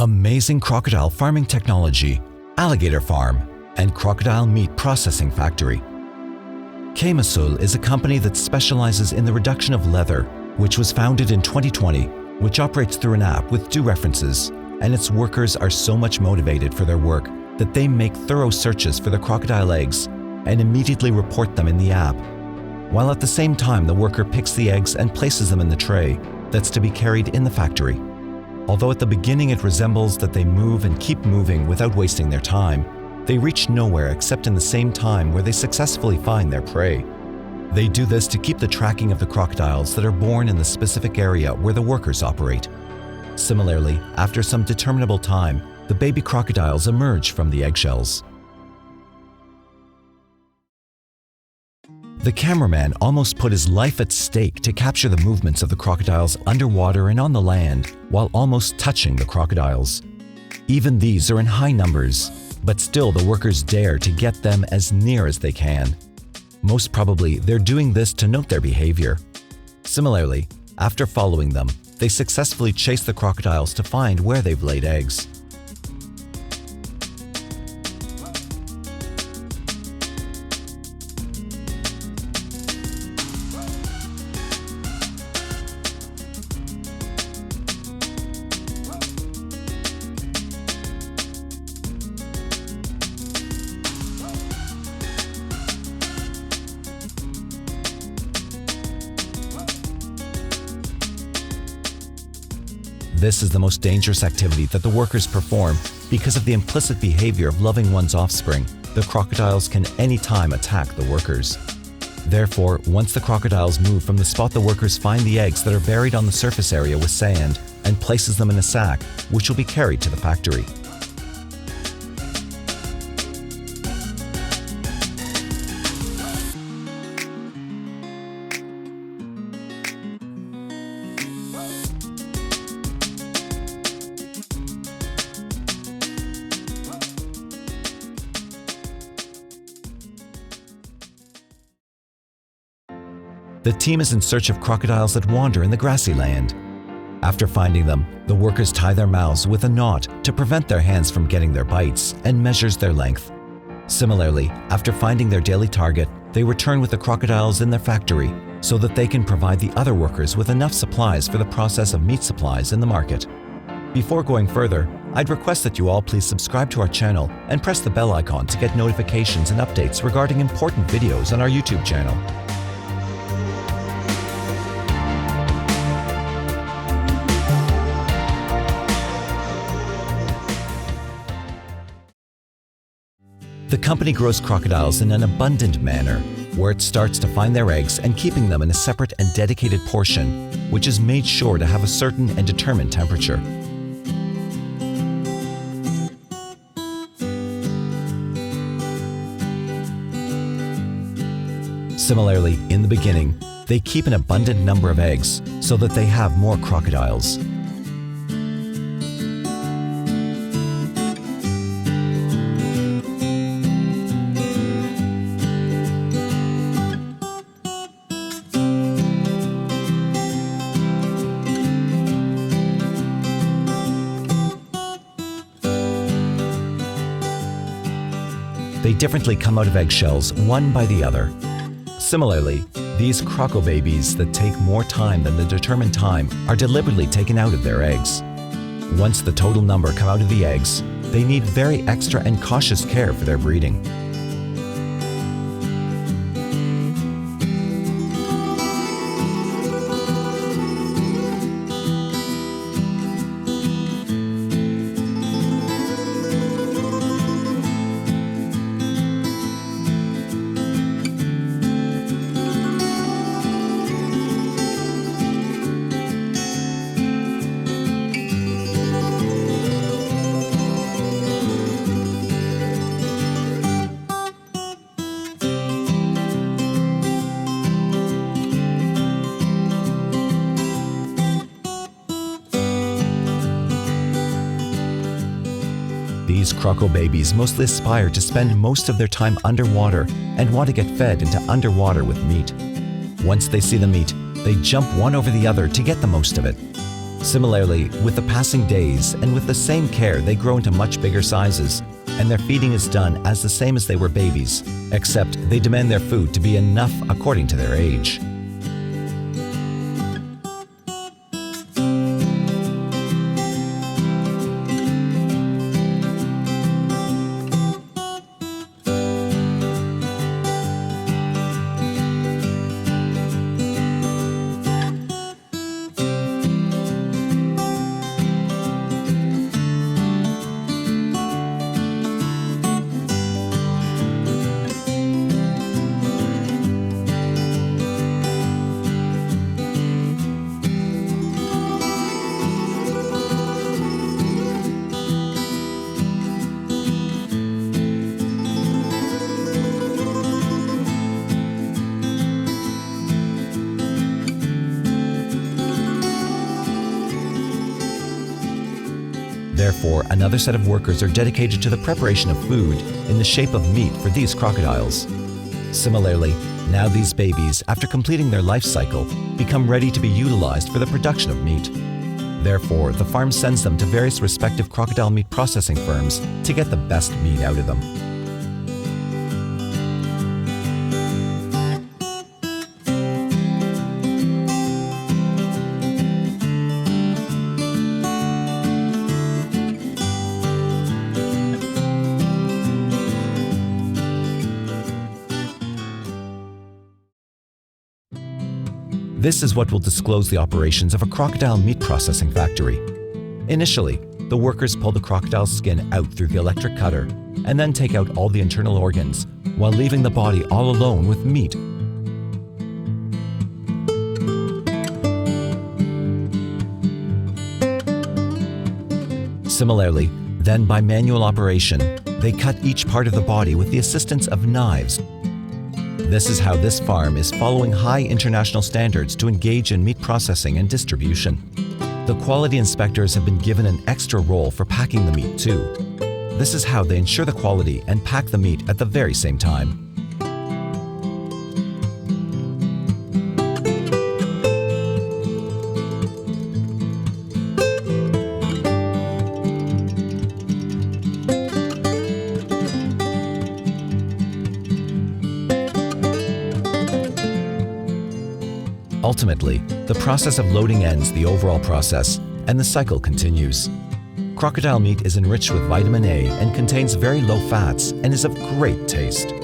Amazing crocodile farming technology, Alligator Farm, and Crocodile Meat Processing Factory. K-Masul is a company that specializes in the reduction of leather, which was founded in 2020, which operates through an app with 2 references, and its workers are so much motivated for their work that they make thorough searches for the crocodile eggs and immediately report them in the app, while at the same time the worker picks the eggs and places them in the tray that's to be carried in the factory. Although at the beginning it resembles that they move and keep moving without wasting their time, they reach nowhere except in the same time where they successfully find their prey. They do this to keep the tracking of the crocodiles that are born in the specific area where the workers operate. Similarly, after some determinable time, the baby crocodiles emerge from the eggshells. The cameraman almost put his life at stake to capture the movements of the crocodiles underwater and on the land while almost touching the crocodiles. Even these are in high numbers, but still the workers dare to get them as near as they can. Most probably, they're doing this to note their behavior. Similarly, after following them, they successfully chase the crocodiles to find where they've laid eggs. This is the most dangerous activity that the workers perform because of the implicit behavior of loving one's offspring. The crocodiles can anytime attack the workers. Therefore, once the crocodiles move from the spot, the workers find the eggs that are buried on the surface area with sand and places them in a sack, which will be carried to the factory. The team is in search of crocodiles that wander in the grassy land. After finding them, the workers tie their mouths with a knot to prevent their hands from getting their bites and measures their length. Similarly, after finding their daily target, they return with the crocodiles in their factory so that they can provide the other workers with enough supplies for the process of meat supplies in the market. Before going further, I'd request that you all please subscribe to our channel and press the bell icon to get notifications and updates regarding important videos on our YouTube channel. The company grows crocodiles in an abundant manner, where it starts to find their eggs and keeping them in a separate and dedicated portion, which is made sure to have a certain and determined temperature. Similarly, in the beginning, they keep an abundant number of eggs so that they have more crocodiles. They differently come out of eggshells one by the other. Similarly, these croco babies that take more time than the determined time are deliberately taken out of their eggs. Once the total number come out of the eggs, they need very extra and cautious care for their breeding. These croco babies mostly aspire to spend most of their time underwater and want to get fed into underwater with meat. Once they see the meat, they jump one over the other to get the most of it. Similarly, with the passing days and with the same care, they grow into much bigger sizes, and their feeding is done as the same as they were babies, except they demand their food to be enough according to their age. Therefore, another set of workers are dedicated to the preparation of food in the shape of meat for these crocodiles. Similarly, now these babies, after completing their life cycle, become ready to be utilized for the production of meat. Therefore, the farm sends them to various respective crocodile meat processing firms to get the best meat out of them. This is what will disclose the operations of a crocodile meat processing factory. Initially, the workers pull the crocodile's skin out through the electric cutter and then take out all the internal organs, while leaving the body all alone with meat. Similarly, then by manual operation, they cut each part of the body with the assistance of knives. This is how this farm is following high international standards to engage in meat processing and distribution. The quality inspectors have been given an extra role for packing the meat too. This is how they ensure the quality and pack the meat at the very same time. Ultimately, the process of loading ends the overall process, and the cycle continues. Crocodile meat is enriched with vitamin A and contains very low fats and is of great taste.